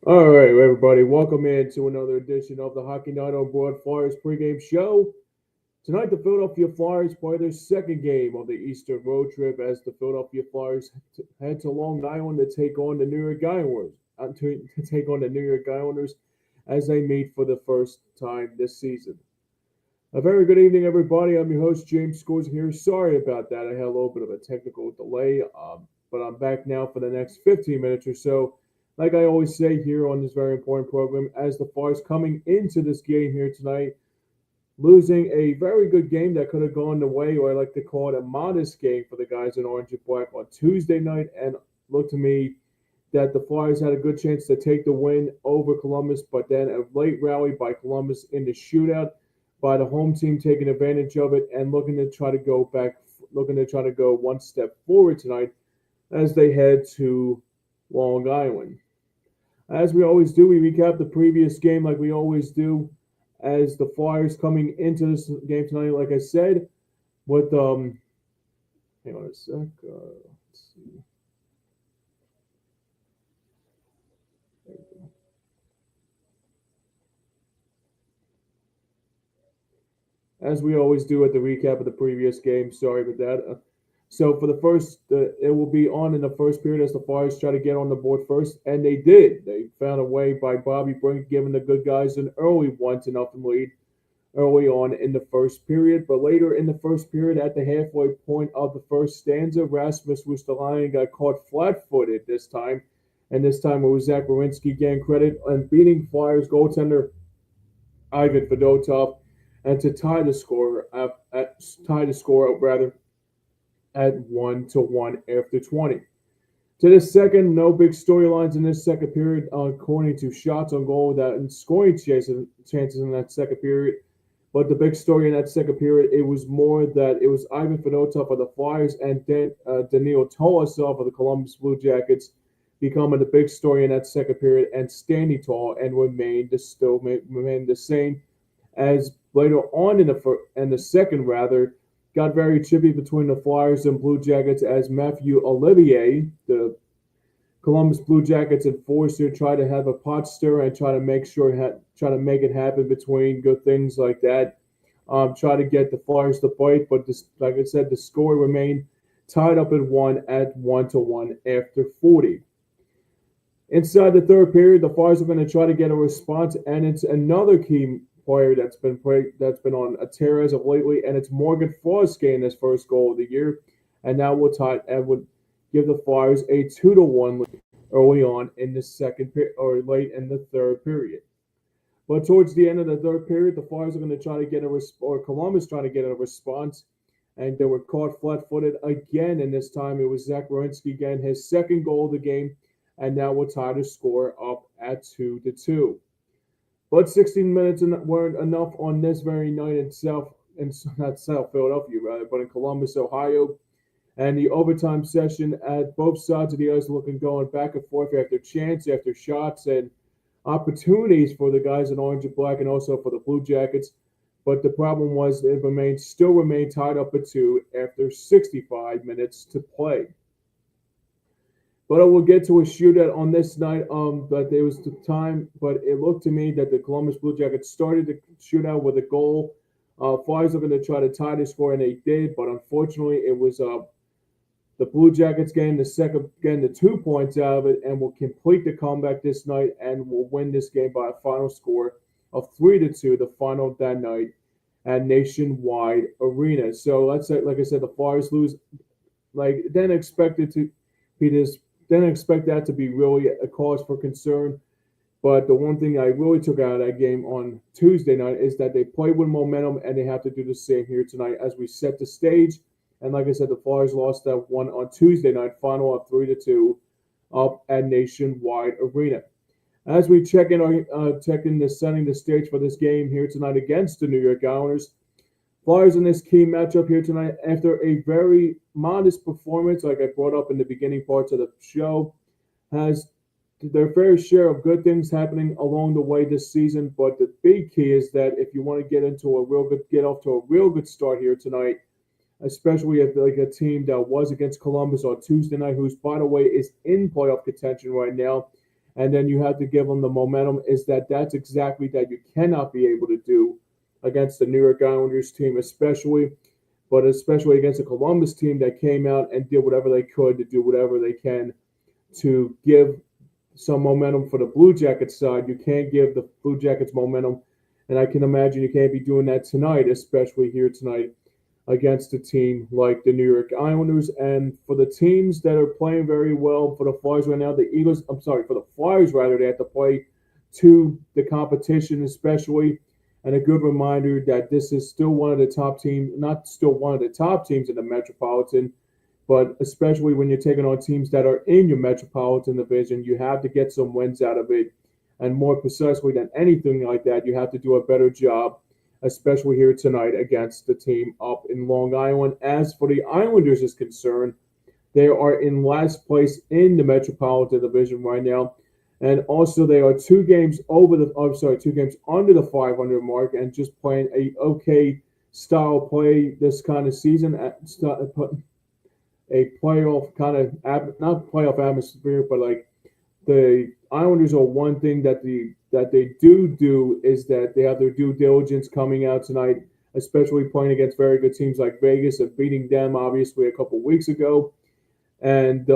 All right, everybody, welcome in to another edition of the Hockey Night on Broad Flyers pregame show. Tonight, the Philadelphia Flyers play their second game of the Eastern road trip as the Philadelphia Flyers head to Long Island to take on the New York Islanders. To take on the New York Islanders as they meet for the first time this season. A very good evening, everybody. I'm your host, James Scorza here. Sorry about that. I had a little bit of a technical delay, but I'm back now for the next 15 minutes or so. Like I always say here on this very important program, as the Flyers coming into this game here tonight, losing a very good game that could have gone the way, or I like to call it a modest game for the guys in orange and black on Tuesday night. And looked to me that the Flyers had a good chance to take the win over Columbus, but then a late rally by Columbus in the shootout by the home team taking advantage of it and looking to try to go one step forward tonight as they head to Long Island. As we always do, we recap the previous game like we always do as the Flyers coming into this game tonight, like I said, with hang on a sec. Let's see. As we always do at the recap of the previous game, sorry about that. So for the first, it will be on in the first period as the Flyers try to get on the board first, and they did. They found a way by Bobby Brink giving the good guys an early 1-0 lead early on in the first period. But later in the first period, at the halfway point of the first stanza, Rasmus Ristolainen got caught flat-footed this time, and this time it was Zach Werenski getting credit and beating Flyers goaltender Ivan Fedotov, and to tie the score up rather at 1-1 after 20. To the second, no big storylines in this second period, according to shots on goal that and scoring chances in that second period. But the big story in that second period, it was more that it was Ivan Fedotov of the Flyers and then Danilo Tolasov of the Columbus Blue Jackets becoming the big story in that second period and standing tall and remained the same as later on in the second rather got very chippy between the Flyers and Blue Jackets as Matthew Olivier, the Columbus Blue Jackets enforcer, tried to have a pot stir and try to make it happen between good things like that. Try to get the Flyers to fight, but like I said, the score remained tied up at 1-1 after 40. Inside the third period, the Flyers are going to try to get a response, and it's another key player that's been on a tear as of lately, and it's Morgan Frost getting his first goal of the year, and that would give the Flyers a 2-1 lead early on in the second or late in the third period. But towards the end of the third period, the Flyers are going to try to get or Columbus trying to get a response, and they were caught flat-footed again, and this time it was Zach Werenski getting his second goal of the game, and that will tie the score up at 2-2. But 16 minutes weren't enough on this very night not South Philadelphia, rather, but in Columbus, Ohio. And the overtime session at both sides of the ice looking going back and forth after chance, after shots, and opportunities for the guys in orange and black and also for the Blue Jackets. But the problem was it still remained tied up at 2 after 65 minutes to play. But I will get to a shootout on this night. But there was the time, but it looked to me that the Columbus Blue Jackets started the shootout with a goal. Flyers are going to try to tie the score, and they did. But unfortunately, it was the Blue Jackets getting the 2 points out of it, and will complete the comeback this night, and will win this game by a final score of 3-2. The final that night at Nationwide Arena. So let's say, like I said, the Flyers lose. Then expect that to be really a cause for concern. But the one thing I really took out of that game on Tuesday night is that they played with momentum, and they have to do the same here tonight as we set the stage. And like I said, the Flyers lost that one on Tuesday night, final up 3-2 up at Nationwide Arena. As we check in setting the stage for this game here tonight against the New York Islanders, Flyers in this key matchup here tonight, after a very modest performance, like I brought up in the beginning parts of the show, has their fair share of good things happening along the way this season. But the big key is that if you want to get off to a real good start here tonight, especially if like a team that was against Columbus on Tuesday night, who's by the way is in playoff contention right now, and then you have to give them the momentum. Is that's exactly that you cannot be able to do against the New York Islanders team, especially against the Columbus team that came out and did whatever they could to do whatever they can to give some momentum for the Blue Jackets side. You can't give the Blue Jackets momentum, and I can imagine you can't be doing that tonight, especially here tonight against a team like the New York Islanders. And for the teams that are playing very well for the Flyers right now, for the Flyers rather, they have to play to the competition, especially. And a good reminder that this is still one of the top teams, not still one of the top teams in the Metropolitan, but especially when you're taking on teams that are in your Metropolitan division, you have to get some wins out of it. And more precisely than anything like that, you have to do a better job, especially here tonight against the team up in Long Island. As for the Islanders is concerned, they are in last place in the Metropolitan Division right now. And also, they are 2 games two games under the 500 mark, and just playing a okay style play this kind of season. A playoff kind of not playoff atmosphere, but like the Islanders are one thing that they do is that they have their due diligence coming out tonight, especially playing against very good teams like Vegas and beating them obviously a couple weeks ago. And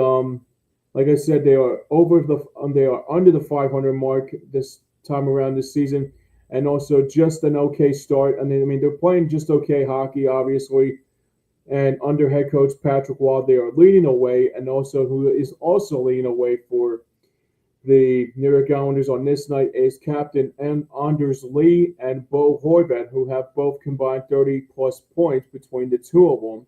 like I said, they are under the 500 mark this time around this season, and also just an okay start. I mean they're playing just okay hockey, obviously. And under head coach Patrick Waugh, they are leading away, and also who is also leading away for the New York Islanders on this night is Captain Anders Lee and Bo Horvat, who have both combined 30 plus points between the two of them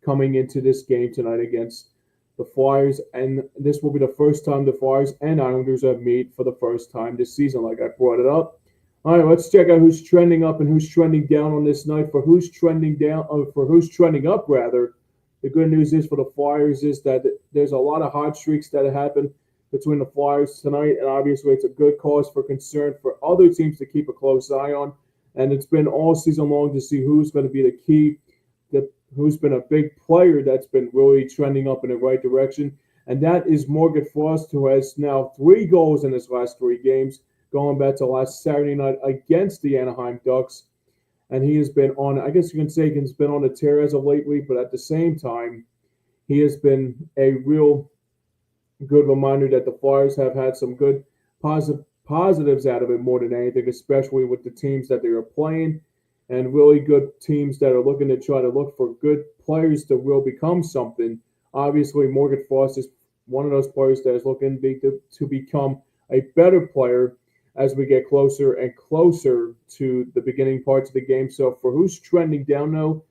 coming into this game tonight against the Flyers. And this will be the first time the Flyers and Islanders have met for the first time this season, like I brought it up. All right, let's check out who's trending up and who's trending down on this night. For who's trending down, or for who's trending up rather, the good news is for the Flyers is that there's a lot of hot streaks that have happened between the Flyers tonight, and obviously it's a good cause for concern for other teams to keep a close eye on. And it's been all season long to see who's going to be the key, who's been a big player that's been really trending up in the right direction. And that is Morgan Frost, who has now 3 goals in his last 3 games, going back to last Saturday night against the Anaheim Ducks. And he has been on, I guess you can say he's been on a tear as of lately, but at the same time, he has been a real good reminder that the Flyers have had some good positives out of it more than anything, especially with the teams that they are playing, and really good teams that are looking to try to look for good players to will become something. Obviously, Morgan Frost is one of those players that is looking to become a better player as we get closer and closer to the beginning parts of the game. So for who's trending down, though,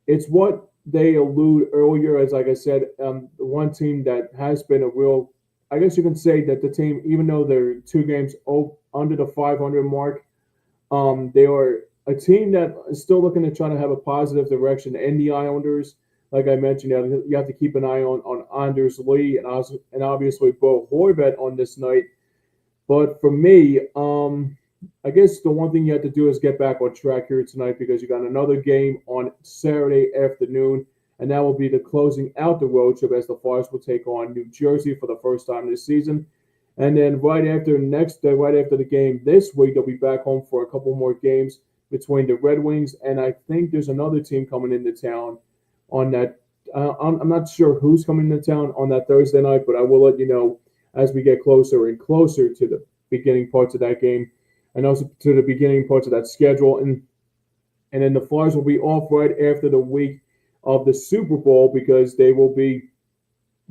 it's what they allude earlier, as like I said, the one team that has been a real, I guess you can say that the team, even though they're 2 games under the 500 mark, they are a team that is still looking to try to have a positive direction in the Islanders. Like I mentioned, you have to keep an eye on Anders Lee and obviously Bo Horvat on this night. But for me, I guess the one thing you have to do is get back on track here tonight, because you got another game on Saturday afternoon, and that will be the closing out the road trip as the Flyers will take on New Jersey for the first time this season. And then right after the game this week, they'll be back home for a couple more games between the Red Wings, and I think there's another team coming into town on that. I'm not sure who's coming into town on that Thursday night, but I will let you know as we get closer and closer to the beginning parts of that game, and also to the beginning parts of that schedule. And then the Flyers will be off right after the week of the Super Bowl, because they will be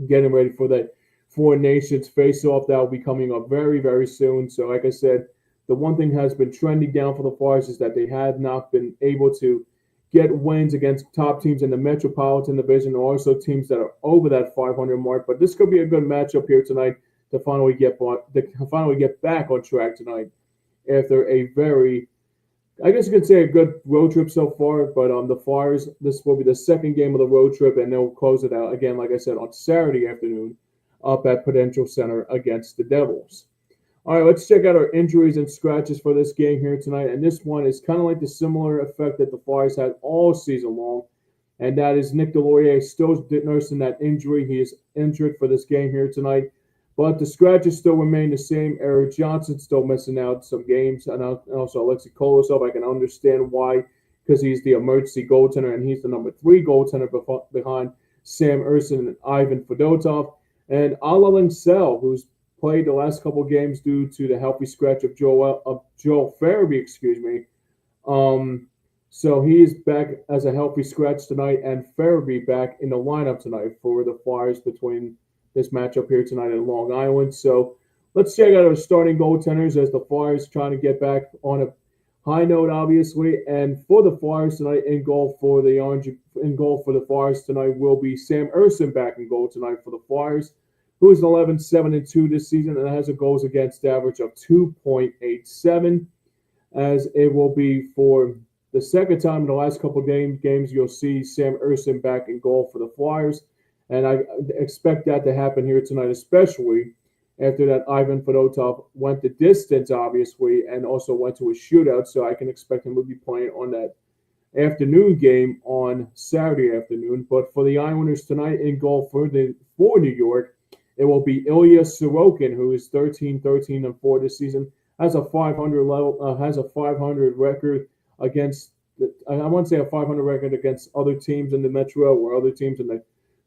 getting ready for that Four Nations face-off that will be coming up very, very soon. So like I said, the one thing has been trending down for the Flyers is that they have not been able to get wins against top teams in the Metropolitan Division, or also teams that are over that 500 mark. But this could be a good matchup here tonight to finally get back on track tonight after a very, I guess you could say, a good road trip so far. But the Flyers, this will be the second game of the road trip, and they'll close it out again, like I said, on Saturday afternoon up at Prudential Center against the Devils. All right, let's check out our injuries and scratches for this game here tonight. And this one is kind of like the similar effect that the Flyers had all season long, and that is Nick Deslauriers still nursing that injury. He is injured for this game here tonight. But the scratches still remain the same. Eric Johnson still missing out some games, and also Alexei Kolosov. I can understand why, because he's the emergency goaltender and he's the number three goaltender behind Sam Urson and Ivan Fedotov. And Ala Linsell, who's played the last couple of games due to the healthy scratch of Joel Farabee, excuse me. Um, so he is back as a healthy scratch tonight, and Farabee back in the lineup tonight for the Flyers between this matchup here tonight in Long Island. So let's check out our starting goaltenders as the Flyers trying to get back on a high note, obviously. And for the Flyers tonight, in goal for the Flyers tonight will be Sam Urson back in goal tonight for the Flyers, who is 11-7-2 this season and has a goals against average of 2.87, as it will be for the second time in the last couple of games you'll see Sam Urson back in goal for the Flyers. And I expect that to happen here tonight, especially after that Ivan Fedotov went the distance, obviously, and also went to a shootout. So I can expect him to be playing on that afternoon game on Saturday afternoon. But for the Islanders tonight in goal for New York, it will be Ilya Sorokin, who is 13-13-4 this season, has a 500 record against. I won't say a 500 record against other teams in the Metro or other teams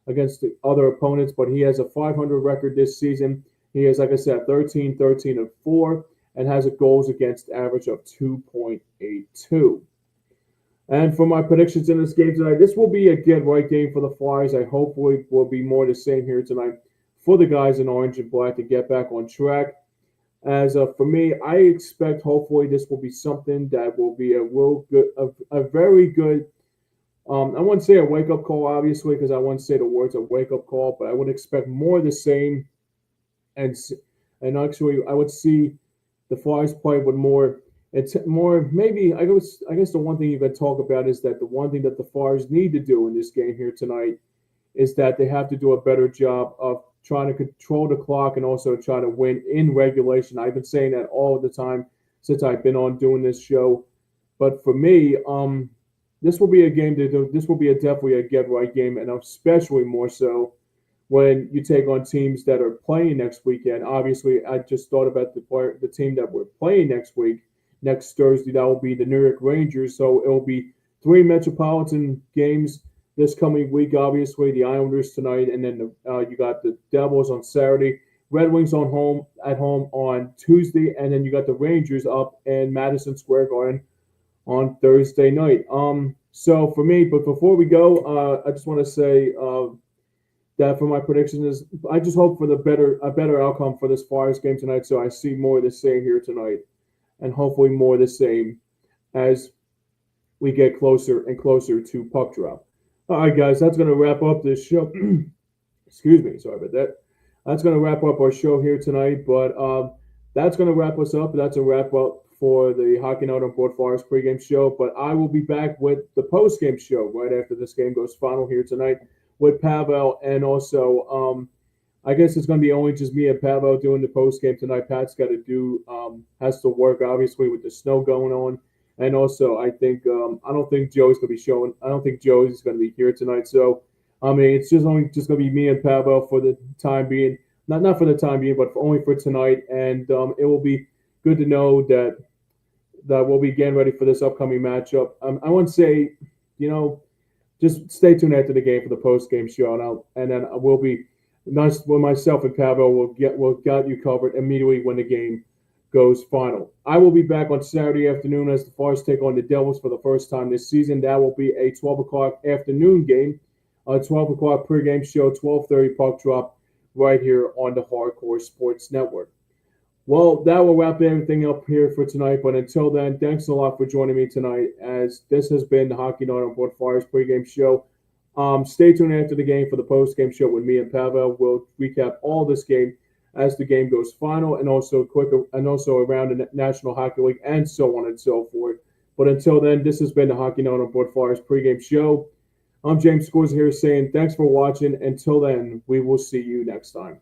against the other opponents, but he has a 500 record this season. He is, like I said, 13-13-4 and has a goals against average of 2.82. And for my predictions in this game tonight, this will be a get right game for the Flyers. I hopefully will be more the same here tonight for the guys in orange and black to get back on track. As for me, I expect hopefully this will be something that will be a very good. I wouldn't say a wake up call, obviously, because I wouldn't say the words a wake up call, but I would expect more of the same, and actually I would see the Flyers play with more. It's more maybe I guess the one thing you can talk about is that the one thing that the Flyers need to do in this game here tonight is that they have to do a better job of trying to control the clock and also try to win in regulation. I've been saying that all the time since I've been on doing this show. But for me, this will be a game to do. This will be definitely a get right game, and especially more so when you take on teams that are playing next weekend. Obviously, I just thought about the team that we're playing next Thursday. That will be the New York Rangers. So it will be three Metropolitan games this coming week. Obviously, the Islanders tonight, and then you got the Devils on Saturday, Red Wings at home on Tuesday, and then you got the Rangers up in Madison Square Garden on Thursday night. So for me, but before we go, I just want to say that for my prediction is I just hope for a better outcome for this Flyers game tonight. So I see more of the same here tonight, and hopefully more of the same as we get closer and closer to puck drop. All right, guys, that's going to wrap up this show. Excuse me, sorry about that. That's going to wrap up our show here tonight. But that's going to wrap us up. That's a wrap up for the Hockey Night on Board Flyers pregame show. But I will be back with the postgame show right after this game goes final here tonight with Pavel. And also, I guess it's going to be only just me and Pavel doing the postgame tonight. Pat's got to has to work, obviously, with the snow going on. And also, I don't think Joey's going to be showing. I don't think Joey's going to be here tonight. So, I mean, it's just going to be me and Pavel for the time being. Not for the time being, but only for tonight. And it will be good to know that we'll be getting ready for this upcoming matchup. I want to say, just stay tuned after the game for the post game show, and then we'll be myself and Pavel will got you covered immediately when the game goes final. I will be back on Saturday afternoon as the Flyers take on the Devils for the first time this season. That will be a 12 o'clock afternoon game, a 12 o'clock pregame show, 12:30 puck drop right here on the Hardcore Sports Network. Well, that will wrap everything up here for tonight. But until then, thanks a lot for joining me tonight, as this has been the Hockey Night on Board Flyers pregame show. Stay tuned after the game for the post-game show with me and Pavel. We'll recap all this game as the game goes final, and also around the National Hockey League, and so on and so forth. But until then, this has been the Hockey Night on Board Flyers pregame show. I'm James Scorza here saying thanks for watching. Until then, we will see you next time.